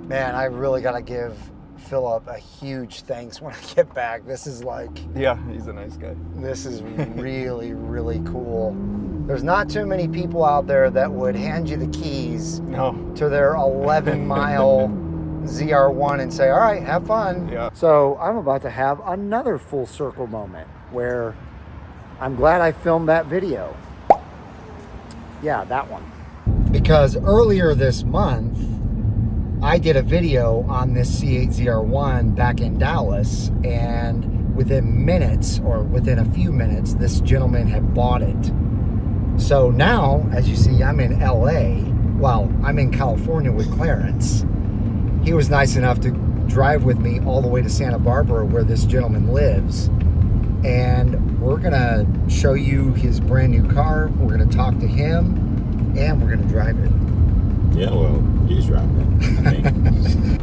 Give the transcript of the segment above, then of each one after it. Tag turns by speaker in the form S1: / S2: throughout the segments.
S1: Man, I really got to give Philip a huge thanks when I get back. This is like...
S2: Yeah, he's a nice guy.
S1: This is really, really cool. There's not too many people out there that would hand you the keys to their 11-mile ZR1 and say, all right, have fun.
S2: Yeah.
S1: So I'm about to have another full circle moment where I'm glad I filmed that video. Yeah, that one. Because earlier this month, I did a video on this C8 ZR1 back in Dallas, and within minutes, or within a few minutes, this gentleman had bought it. So now, as you see, I'm in LA. Well, I'm in California with Clarence. He was nice enough to drive with me all the way to Santa Barbara where this gentleman lives. And we're gonna show you his brand new car. We're gonna talk to him, and we're gonna drive it.
S3: Yeah, well, he's driving it, I think.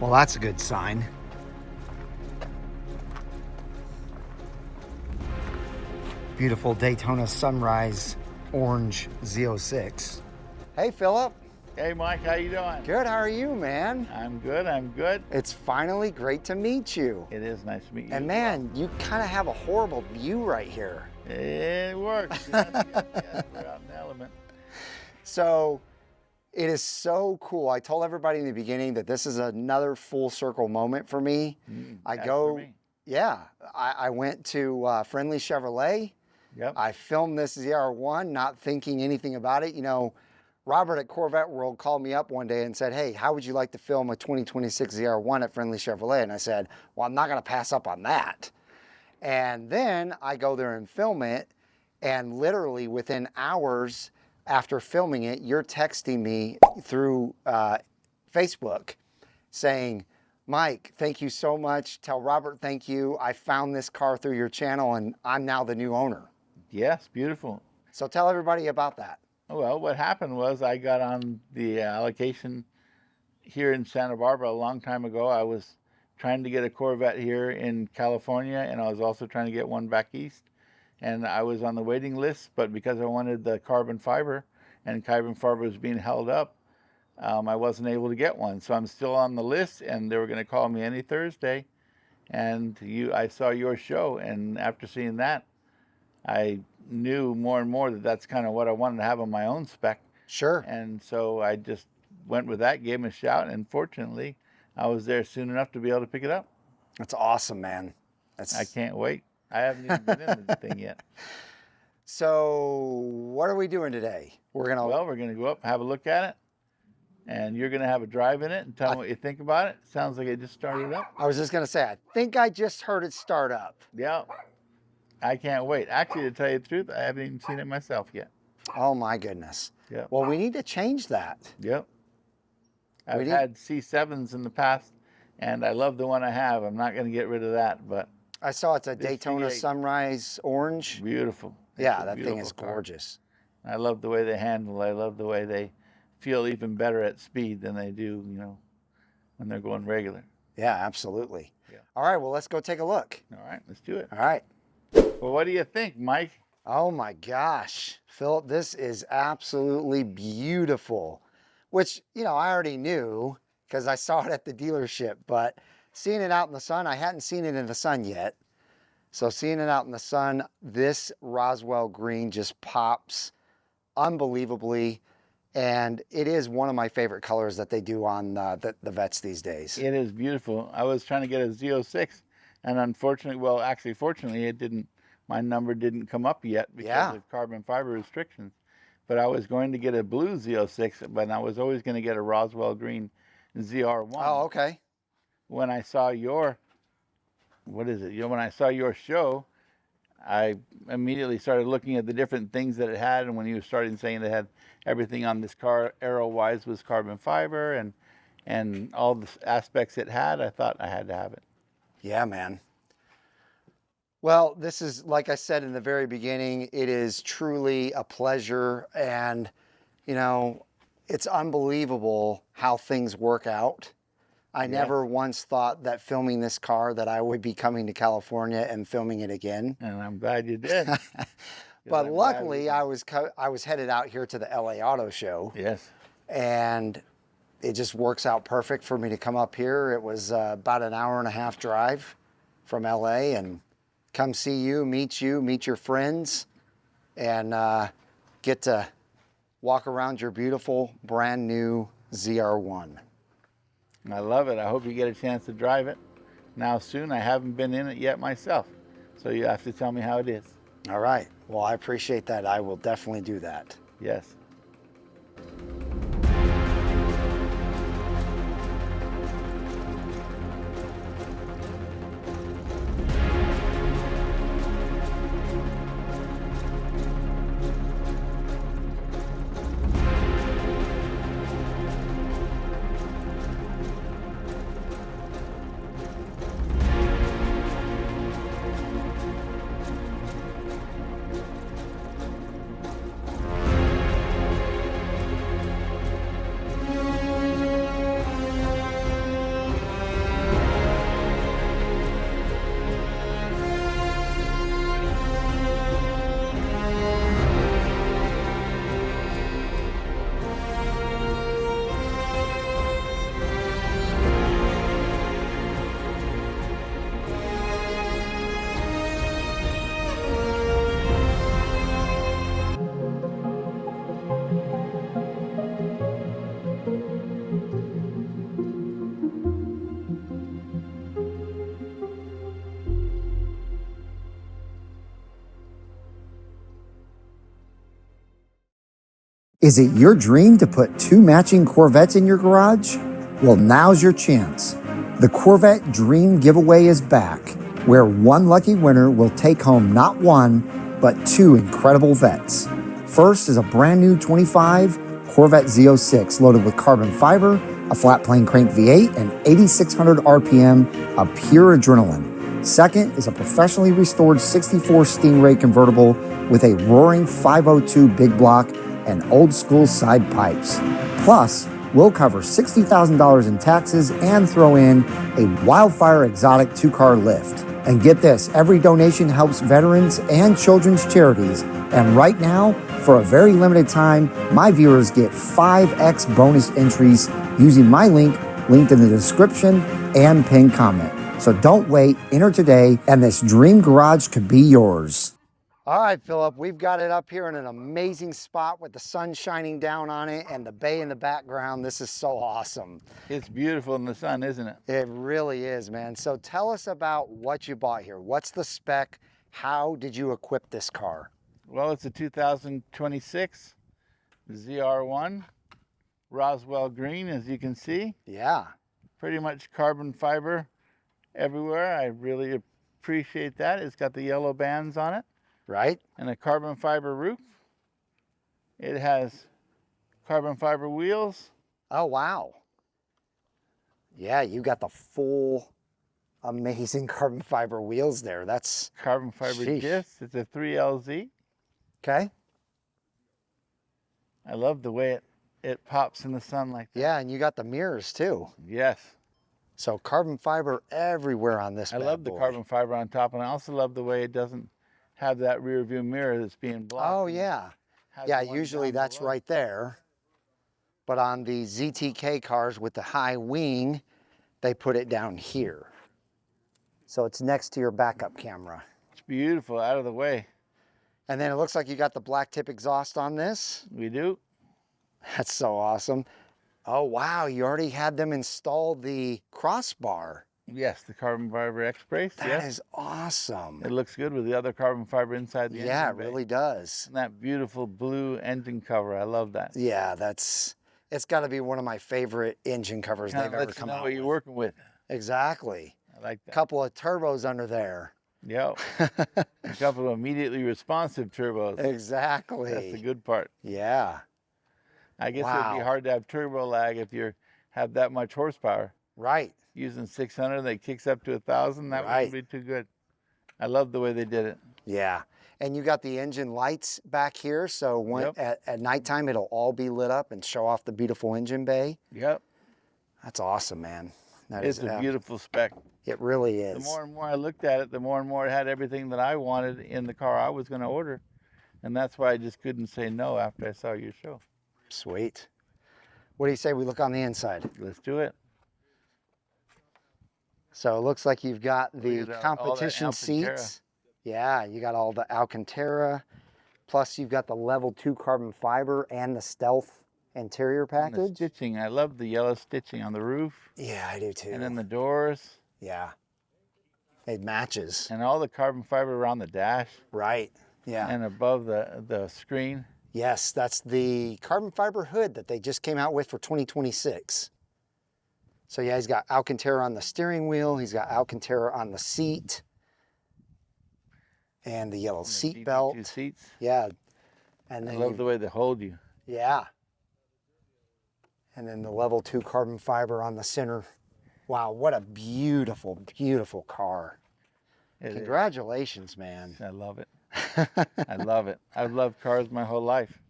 S1: Well, that's a good sign. Beautiful Daytona Sunrise Orange Z06. Hey, Philip.
S4: Hey, Mike, how you doing?
S1: Good, how are you, man?
S4: I'm good, I'm good.
S1: It's finally great to meet you.
S4: It is nice to meet you.
S1: And man, you kind of have a horrible view right here.
S4: It works. Yes, we're out in the element.
S1: So, it is so cool. I told everybody in the beginning that this is another full circle moment for me.
S4: For me.
S1: Yeah, I went to Friendly Chevrolet.
S4: Yep.
S1: I filmed this ZR1, not thinking anything about it. You know, Robert at Corvette World called me up one day and said, hey, how would you like to film a 2026 ZR1 at Friendly Chevrolet? And I said, well, I'm not going to pass up on that. And then I go there and film it, and literally within hours after filming it, you're texting me through Facebook saying, Mike, thank you so much. Tell Robert thank you. I found this car through your channel, and I'm now the new owner.
S4: Yes, beautiful.
S1: So tell everybody about that.
S4: Well, what happened was I got on the allocation here in Santa Barbara a long time ago. I was trying to get a Corvette here in California, and I was also trying to get one back east. And I was on the waiting list, but because I wanted the carbon fiber, and carbon fiber was being held up, I wasn't able to get one. So I'm still on the list, and they were going to call me any Thursday. And I saw your show, and after seeing that, I knew more and more that that's kind of what I wanted to have on my own spec.
S1: Sure.
S4: And so I just went with that, gave him a shout, and fortunately, I was there soon enough to be able to pick it up.
S1: That's awesome, man.
S4: I can't wait. I haven't even been in the thing yet.
S1: So what are we doing today?
S4: We're gonna go up, have a look at it, and you're gonna have a drive in it and tell me what you think about it. Sounds like it just started up.
S1: I was just gonna say, I think I just heard it start up.
S4: Yeah. I can't wait. Actually, to tell you the truth, I haven't even seen it myself yet.
S1: Oh my goodness.
S4: Yeah.
S1: Well, we need to change that.
S4: Yep. I've had C7s in the past, and I love the one I have. I'm not going to get rid of that, but
S1: I saw it's a Daytona
S4: C8.
S1: Sunrise Orange.
S4: Beautiful.
S1: Yeah, that thing is gorgeous.
S4: I love the way they handle it. I love the way they feel even better at speed than they do, when they're going regular.
S1: Yeah, absolutely.
S4: Yeah.
S1: All right, well, let's go take a look.
S4: All right, let's do it.
S1: All right.
S4: Well, what do you think, Mike?
S1: Oh my gosh, Philip, this is absolutely beautiful, which, I already knew because I saw it at the dealership, but seeing it out in the sun, I hadn't seen it in the sun yet. So seeing it out in the sun, this Roswell green just pops unbelievably. And it is one of my favorite colors that they do on the Vettes these days.
S4: It is beautiful. I was trying to get a Z06, and unfortunately, fortunately, it didn't. My number didn't come up yet because of carbon fiber restrictions. But I was going to get a blue Z06, but I was always going to get a Roswell green ZR1.
S1: Oh, okay.
S4: When I saw your, when I saw your show, I immediately started looking at the different things that it had, and when you started saying it had everything on this car, aero-wise, was carbon fiber, and all the aspects it had, I thought I had to have it.
S1: Yeah, man. Well, this is, like I said in the very beginning, it is truly a pleasure, and, it's unbelievable how things work out. I never once thought that filming this car that I would be coming to California and filming it again.
S4: And I'm glad you did.
S1: But luckily, I was headed out here to the LA Auto Show.
S4: Yes.
S1: And it just works out perfect for me to come up here. It was about an hour-and-a-half drive from LA, and come see you, meet your friends, and get to walk around your beautiful brand new ZR1.
S4: I love it. I hope you get a chance to drive it now soon. I haven't been in it yet myself, so you have to tell me how it is.
S1: All right. Well, I appreciate that. I will definitely do that.
S4: Yes.
S1: Is it your dream to put 2 matching Corvettes in your garage? Well, now's your chance. The Corvette Dream Giveaway is back, where one lucky winner will take home not 1, but 2 incredible vets. First is a brand new 25 Corvette Z06 loaded with carbon fiber, a flat plane crank V8, and 8,600 RPM of pure adrenaline. Second is a professionally restored 64 Stingray convertible with a roaring 502 big block and old school side pipes. Plus, we'll cover $60,000 in taxes and throw in a Wildfire exotic 2-car lift. And get this, every donation helps veterans and children's charities. And right now, for a very limited time, my viewers get 5x bonus entries using my link linked in the description and pinned comment. So don't wait, enter today, and this dream garage could be yours. All right, Philip, we've got it up here in an amazing spot with the sun shining down on it and the bay in the background. This is so awesome.
S4: It's beautiful in the sun, isn't it?
S1: It really is, man. So tell us about what you bought here. What's the spec? How did you equip this car?
S4: Well, it's a 2026 ZR1, Roswell green, as you can see.
S1: Yeah.
S4: Pretty much carbon fiber everywhere. I really appreciate that. It's got the yellow bands on it.
S1: Right?
S4: And a carbon fiber roof. It has carbon fiber wheels.
S1: Oh, wow. Yeah, you got the full amazing carbon fiber wheels there. That's
S4: carbon fiber discs. It's a 3LZ.
S1: Okay.
S4: I love the way it pops in the sun like that.
S1: Yeah, and you got the mirrors too.
S4: Yes.
S1: So carbon fiber everywhere on this.
S4: I love the carbon fiber on top, and I also love the way it doesn't have that rear view mirror that's being blocked.
S1: Oh, yeah. Yeah, usually that's right there. But on the ZTK cars with the high wing, they put it down here. So it's next to your backup camera.
S4: It's beautiful, out of the way.
S1: And then it looks like you got the black tip exhaust on this.
S4: We do.
S1: That's so awesome. Oh, wow, you already had them install the crossbar.
S4: Yes, the carbon fiber X-brace.
S1: That is awesome.
S4: It looks good with the other carbon fiber inside the engine bay.
S1: Yeah, it really does.
S4: And that beautiful blue engine cover, I love that.
S1: Yeah, it's got to be one of my favorite engine covers they've ever come out with.
S4: What you're working with.
S1: Exactly.
S4: I like that.
S1: Couple of turbos under there.
S4: Yep. A couple of immediately responsive turbos.
S1: Exactly.
S4: That's the good part.
S1: Yeah.
S4: I guess it'd be hard to have turbo lag if you have that much horsepower.
S1: Right.
S4: Using 600 that kicks up to 1,000, that wouldn't be too good. I love the way they did it.
S1: Yeah. And you got the engine lights back here, so when, at nighttime it'll all be lit up and show off the beautiful engine bay.
S4: Yep.
S1: That's awesome, man.
S4: It's a beautiful spec.
S1: It really is.
S4: The more and more I looked at it, the more and more it had everything that I wanted in the car I was going to order. And that's why I just couldn't say no after I saw your show.
S1: Sweet. What do you say we look on the inside?
S4: Let's do it.
S1: So it looks like you've got the
S4: Look at all that
S1: competition
S4: Alcantara.
S1: seats. Yeah, you got all the Alcantara. Plus you've got the level 2 carbon fiber and the stealth interior
S4: And
S1: package.
S4: the stitching. I love the yellow stitching on the roof.
S1: Yeah, I do too.
S4: And then the doors.
S1: Yeah. It matches.
S4: And all the carbon fiber around the dash.
S1: Right. Yeah.
S4: And above the screen.
S1: Yes, that's the carbon fiber hood that they just came out with for 2026. So yeah, he's got Alcantara on the steering wheel. He's got Alcantara on the seat. And the yellow seat belt.
S4: GP2 seats.
S1: Yeah. And
S4: I
S1: then
S4: love the way they hold you.
S1: yeah. And then the level 2 carbon fiber on the center. Wow, what a beautiful, beautiful car.
S4: It is.
S1: Congratulations, man.
S4: I love it. I love it. I've loved cars my whole life.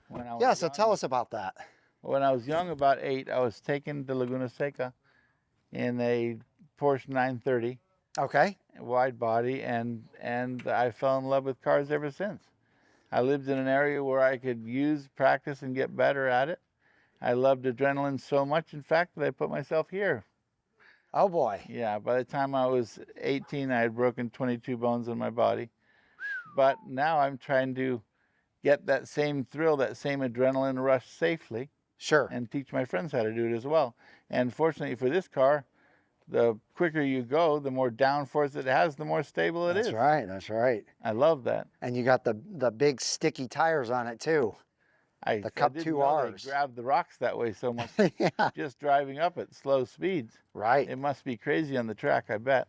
S4: When I was
S1: Yeah, so
S4: young-
S1: tell us about that.
S4: When I was young, about 8, I was taken to Laguna Seca in a Porsche 930
S1: Okay.
S4: wide body, and I fell in love with cars ever since. I lived in an area where I could use, practice, and get better at it. I loved adrenaline so much, in fact, that I put myself here.
S1: Oh boy.
S4: Yeah, by the time I was 18, I had broken 22 bones in my body. But now I'm trying to get that same thrill, that same adrenaline rush safely,
S1: Sure.
S4: and teach my friends how to do it as well. And fortunately for this car, the quicker you go, the more downforce it has, the more stable it is.
S1: That's right. That's right.
S4: I love that.
S1: And you got the big sticky tires on it too. The Cup
S4: didn't
S1: 2
S4: know they
S1: Rs.
S4: grabbed the rocks that way so much
S1: Yeah.
S4: just driving up at slow speeds.
S1: Right.
S4: It must be crazy on the track, I bet.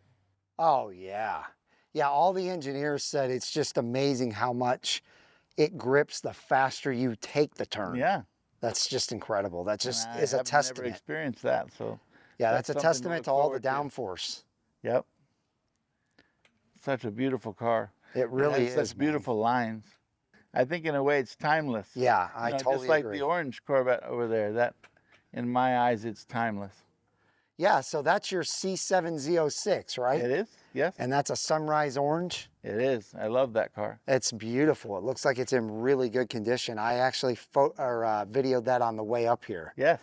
S1: Oh yeah. Yeah, all the engineers said it's just amazing how much it grips the faster you take the turn.
S4: Yeah.
S1: That's just incredible. That just
S4: And I
S1: is a
S4: have
S1: testament.
S4: never experienced that, so
S1: Yeah,
S4: that's
S1: that's a
S4: something to
S1: testament
S4: look
S1: to all the
S4: forward to.
S1: downforce.
S4: yep. Such a beautiful car.
S1: It really
S4: has
S1: is.
S4: such
S1: man.
S4: beautiful lines. I think in a way it's timeless.
S1: Yeah,
S4: You
S1: I
S4: know,
S1: totally
S4: just like
S1: agree.
S4: the orange Corvette over there. That, in my eyes, it's timeless.
S1: Yeah, so that's your C7 Z06, right?
S4: It is. Yes.
S1: And that's a sunrise orange.
S4: It is. I love that car.
S1: It's beautiful. It looks like it's in really good condition. I actually videoed that on the way up here.
S4: Yes.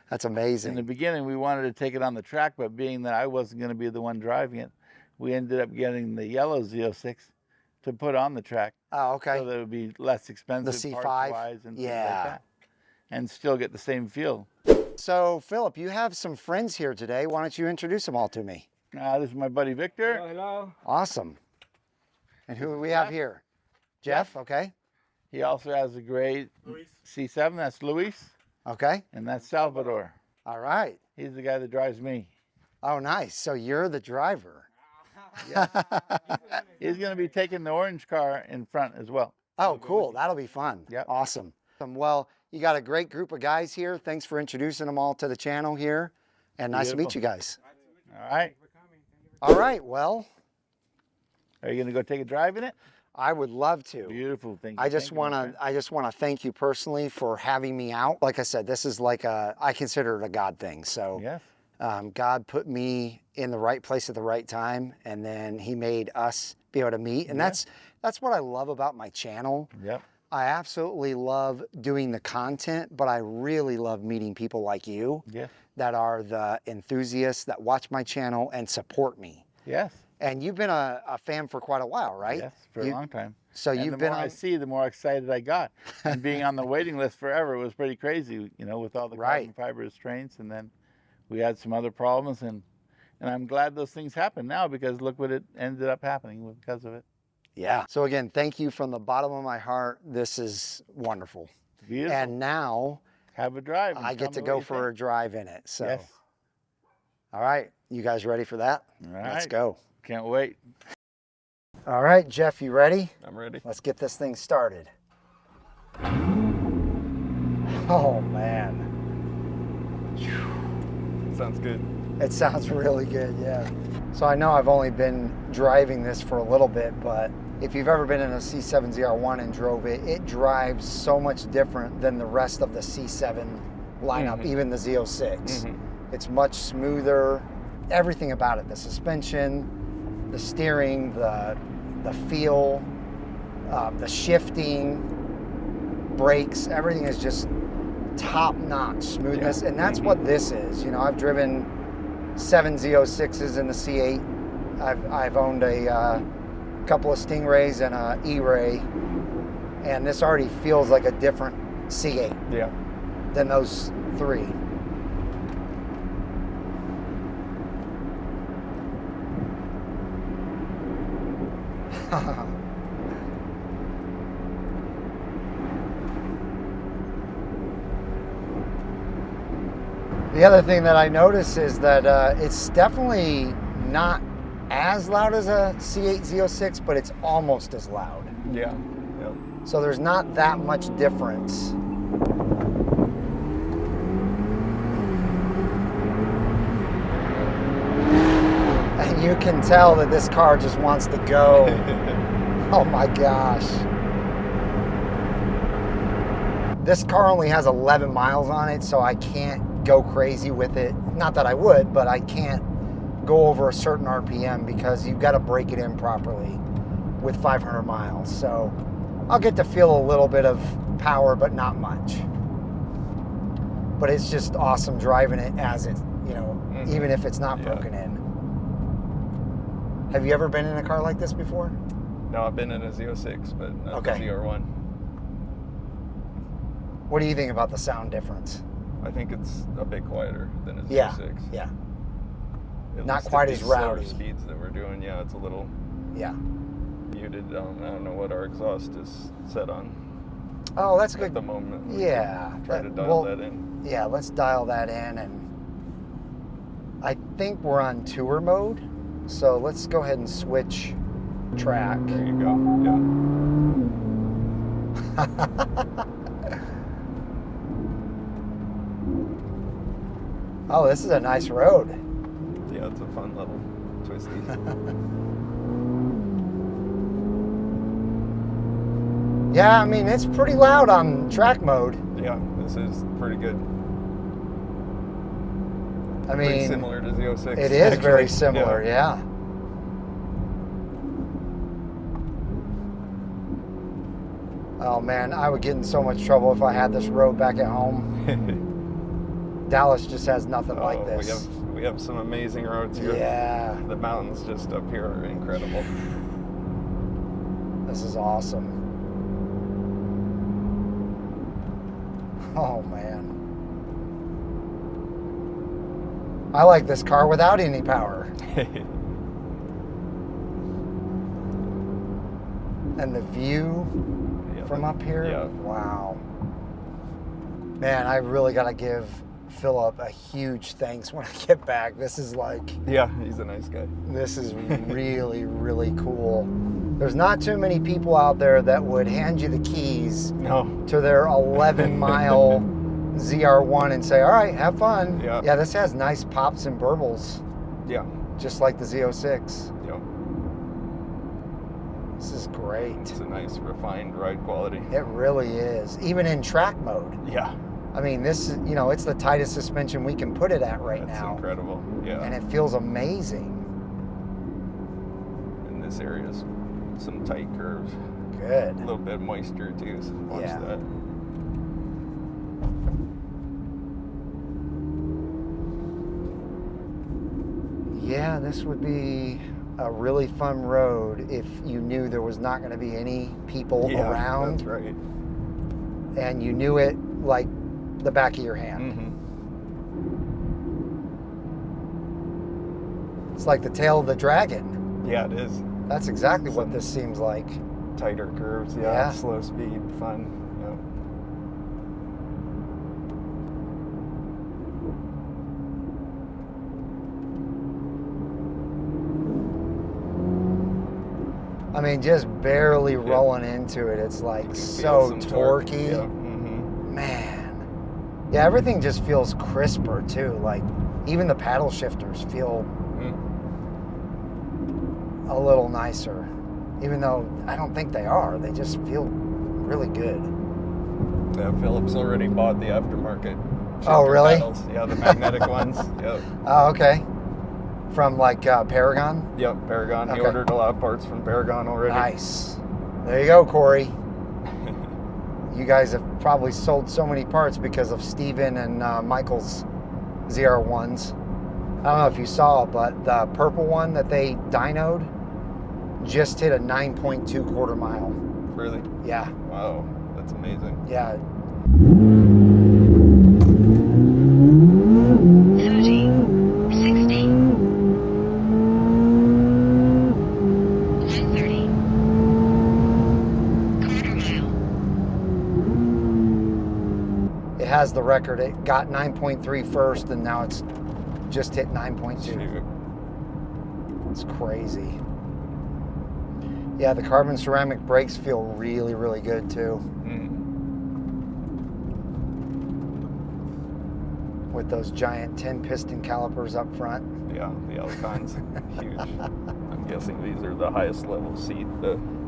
S1: That's
S4: In
S1: amazing.
S4: the beginning, we wanted to take it on the track, but being that I wasn't going to be the one driving it, we ended up getting the yellow Z06 to put on the track.
S1: Oh, okay.
S4: So that it would be less expensive
S1: C5?
S4: parts-wise and things
S1: Yeah.
S4: like that. And still get the same feel.
S1: So, Philip, you have some friends here today. Why don't you introduce them all to me?
S4: This is my buddy Victor.
S3: Hello.
S1: Awesome. And who do we have
S4: Jeff.
S1: here? Jeff, okay.
S4: He also has a great C7. That's Luis.
S1: Okay.
S4: And that's Salvador.
S1: All right.
S4: He's the guy that drives me.
S1: Oh, nice. So you're the driver.
S4: He's going to be taking the orange car in front as well.
S1: Oh, cool. That'll be fun.
S4: Yep.
S1: Awesome. Well, you got a great group of guys here. Thanks for introducing them all to the channel here. And nice to meet you guys.
S4: All right.
S1: All right. Well,
S4: Are you going to go take a drive in it?
S1: I would love to.
S4: Beautiful thing.
S1: I just want to thank you personally for having me out. Like I said, this is like I consider it a God thing. So
S4: Yes.
S1: God put me in the right place at the right time, and then He made us be able to meet. And that's what I love about my channel.
S4: Yep.
S1: I absolutely love doing the content, but I really love meeting people like you
S4: Yes.
S1: that are the enthusiasts that watch my channel and support me.
S4: Yes.
S1: And you've been a fan for quite a while, right?
S4: Yes. For a long time.
S1: So
S4: And
S1: you've
S4: the
S1: been
S4: more I
S1: on.
S4: see, the more excited I got. And being on the waiting list forever was pretty crazy, you know, with all the carbon
S1: Right.
S4: fiber restraints. And then we had some other problems. And I'm glad those things happened now, because look what it ended up happening because of it.
S1: Yeah. So again, thank you from the bottom of my heart. This is wonderful.
S4: Beautiful.
S1: And now
S4: Have a drive. and
S1: I get
S4: tell
S1: to
S4: me
S1: go
S4: what you
S1: for a
S4: think.
S1: drive in it. So,
S4: Yes.
S1: all right. You guys ready for that?
S4: All
S1: Let's
S4: right.
S1: go.
S4: Can't wait.
S1: All right, Jeff, you ready?
S3: I'm ready.
S1: Let's get this thing started. Oh, man.
S3: Sounds good.
S1: It sounds really good, yeah. So I know I've only been driving this for a little bit, but if you've ever been in a C7 ZR1 and drove it, it drives so much different than the rest of the C7 lineup, even the Z06. It's much smoother. Everything about it, the suspension, the steering, the feel, the shifting, brakes, everything is just top-notch smoothness.
S2: Yeah.
S1: And that's what this is. You know, I've driven 7 Z06s in the C8. I've owned a couple of Stingrays and a E-Ray, and this already feels like a different C8
S2: Yeah.
S1: than those three. The other thing that I notice is that it's definitely not as loud as a C8 Z06, but it's almost as loud.
S2: Yeah. Yeah.
S1: So there's not that much difference. And you can tell that this car just wants to go. Oh my gosh. This car only has 11 miles on it, so I can't go crazy with it. Not that I would, but I can't go over a certain RPM because you've got to break it in properly with 500 miles. So I'll get to feel a little bit of power, but not much. But it's just awesome driving it as it, you know, even if it's not broken in. Have you ever been in a car like this before?
S2: No, I've been in a Z06, but not the ZR1.
S1: What do you think about the sound difference?
S2: I think it's a bit quieter than a Z06.
S1: Yeah.
S2: At
S1: Not
S2: least
S1: quite
S2: at
S1: as
S2: these slower
S1: rowdy.
S2: speeds that we're doing, yeah, it's a little muted. I don't know what our exhaust is set on
S1: Oh, that's
S2: at
S1: good.
S2: the moment. We
S1: Yeah.
S2: can try to dial that in.
S1: Yeah, let's dial that in. And I think we're on tour mode. So let's go ahead and switch track.
S2: There you go. Yeah.
S1: Oh, this is a nice road.
S2: Yeah, it's a fun little twisty.
S1: Yeah, I mean, it's pretty loud on track mode.
S2: Yeah, this is pretty good.
S1: I
S2: Pretty
S1: mean,
S2: similar to Z06.
S1: it is very
S2: actually.
S1: similar, yeah. Oh man, I would get in so much trouble if I had this road back at home. Dallas just has nothing like this.
S2: We have some amazing roads here.
S1: Yeah.
S2: The mountains just up here are incredible.
S1: This is awesome. Oh man. I like this car without any power. And the view from up here, wow. Man, I really got to give Philip a huge thanks when I get back. This is like...
S2: Yeah, he's a nice guy.
S1: This is really, really cool. There's not too many people out there that would hand you the keys to their 11-mile ZR1 and say, all right, have fun.
S2: Yeah.
S1: Yeah, this has nice pops and burbles.
S2: Yeah.
S1: Just like the Z06.
S2: Yeah.
S1: This is great.
S2: It's a nice, refined ride quality.
S1: It really is. Even in track mode.
S2: Yeah.
S1: I mean, this, you know, it's the tightest suspension we can put it at right now.
S2: That's incredible. Yeah.
S1: And it feels amazing.
S2: In this area, some tight curves.
S1: Good.
S2: A little bit of moisture too, so watch that.
S1: Yeah, this would be a really fun road if you knew there was not going to be any people around.
S2: That's right.
S1: And you knew it like the back of your hand. It's like the tail of the dragon.
S2: Yeah, it is.
S1: That's exactly what this seems like.
S2: Tighter curves, slow speed, fun.
S1: I mean, just barely rolling into it. It's like so torquey. Man. Yeah, everything just feels crisper too. Like even the paddle shifters feel a little nicer. Even though I don't think they are. They just feel really good.
S2: Yeah, Philip's already bought the aftermarket
S1: Oh, really?
S2: pedals. Yeah, the magnetic ones. Yep.
S1: Oh, okay. From like Paragon?
S2: Yep, Paragon. He
S1: Okay.
S2: ordered a lot of parts from Paragon already.
S1: Nice. There you go, Corey. You guys have probably sold so many parts because of Steven and Michael's ZR1s. I don't know if you saw, but the purple one that they dynoed just hit a 9.2 quarter mile.
S2: Really?
S1: Yeah.
S2: Wow, that's amazing.
S1: Yeah.
S5: 30, 60, 130, quarter mile.
S1: It has the record. It got 9.3 first, and now it's just hit 9.2.
S2: Shoot.
S1: It's crazy. Yeah, the carbon ceramic brakes feel really, really good too. With those giant 10 piston calipers up front.
S2: Yeah, the Alcon's huge. I'm guessing these are the highest level seat.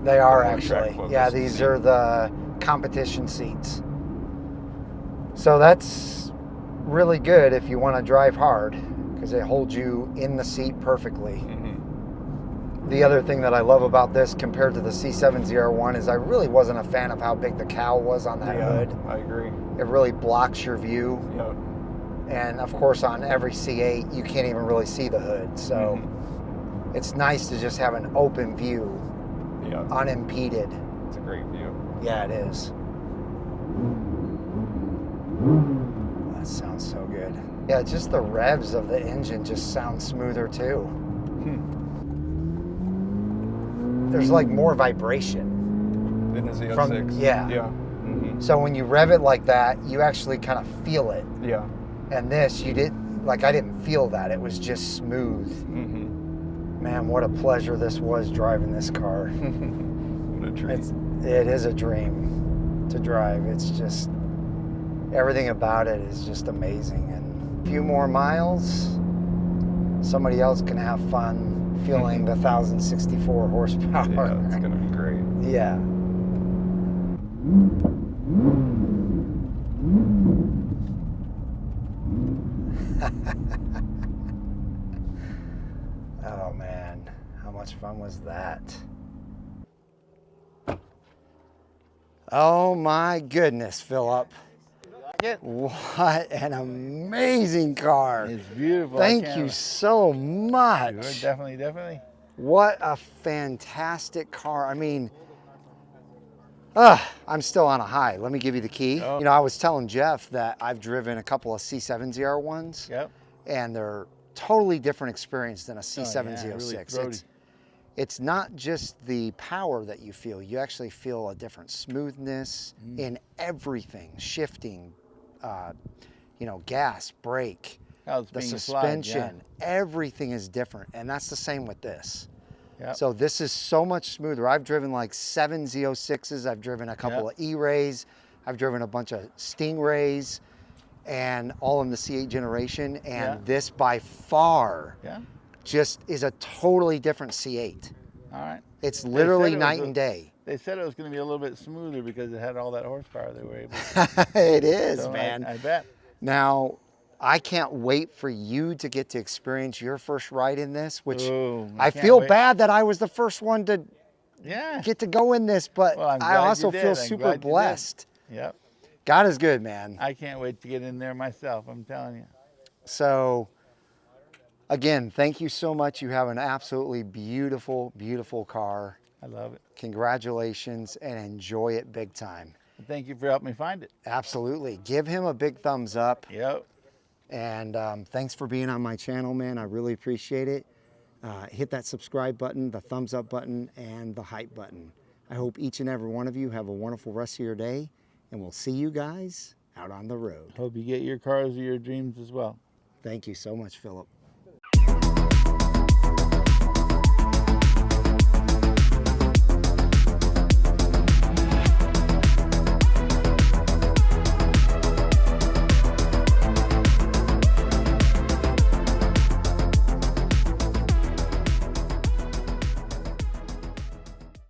S1: They are
S2: the track
S1: actually.
S2: focused
S1: Yeah, these
S2: seat.
S1: are the competition seats. So that's really good if you want to drive hard, because it holds you in the seat perfectly. The other thing that I love about this compared to the C8 ZR1 is I really wasn't a fan of how big the cowl was on that hood.
S2: I agree.
S1: It really blocks your view.
S2: Yep.
S1: And of course on every C8 you can't even really see the hood. So it's nice to just have an open view,
S2: Yeah.
S1: unimpeded.
S2: It's a great view.
S1: Yeah, it is. That sounds so good. Yeah, just the revs of the engine just sound smoother too. There's like more vibration.
S2: In the Z06.
S1: From- yeah.
S2: Yeah.
S1: So when you rev it like that, you actually kind of feel it.
S2: Yeah.
S1: And this, you didn't, like I didn't feel that. It was just smooth. Man, what a pleasure this was driving this car.
S2: What a treat.
S1: It is a dream to drive. It's just, everything about it is just amazing. And a few more miles, somebody else can have fun feeling the 1,064 horsepower.
S2: Yeah, it's gonna be great.
S1: Yeah. Oh man, how much fun was that? Oh my goodness, Philip. What an amazing car.
S4: It's beautiful.
S1: Thank you so much.
S4: Sure, definitely.
S1: What a fantastic car. I mean, I'm still on a high. Let me give you the key.
S4: Oh.
S1: You know, I was telling Jeff that I've driven a couple of C8 ZR1s,
S4: Yep.
S1: and they're totally different experience than a C8
S4: yeah,
S1: Z06.
S4: really throaty.
S1: It's not just the power that you feel. You actually feel a different smoothness in everything, shifting, you know, gas, brake,
S4: How it's
S1: the
S4: being
S1: suspension,
S4: applied,
S1: everything is different. And that's the same with this.
S4: Yep.
S1: So this is so much smoother. I've driven like 7 Z06s. I've driven a couple of E-Rays. I've driven a bunch of Stingrays, and all in the C8 generation. And this by far just is a totally different C8.
S4: All right.
S1: It's literally
S4: it was
S1: night
S4: a-
S1: and day.
S4: They said it was going to be a little bit smoother because it had all that horsepower they were able to.
S1: It is,
S4: So
S1: man.
S4: I bet.
S1: Now, I can't wait for you to get to experience your first ride in this, which
S4: Ooh,
S1: I
S4: can't
S1: feel
S4: wait.
S1: bad that I was the first one to
S4: Yeah.
S1: get to go in this, but
S4: Well, I'm
S1: I
S4: glad you
S1: also
S4: did.
S1: feel
S4: I'm
S1: super
S4: glad you did.
S1: blessed.
S4: Yep.
S1: God is good, man.
S4: I can't wait to get in there myself. I'm telling you.
S1: So, again, thank you so much. You have an absolutely beautiful, beautiful car.
S4: I love it.
S1: Congratulations, and enjoy it big time.
S4: Thank you for helping me find it.
S1: Absolutely. Give him a big thumbs up.
S4: Yep.
S1: And thanks for being on my channel, man. I really appreciate it. Hit that subscribe button, the thumbs up button, and the hype button. I hope each and every one of you have a wonderful rest of your day, and we'll see you guys out on the road.
S4: Hope you get your cars or your dreams as well.
S1: Thank you so much, Philip.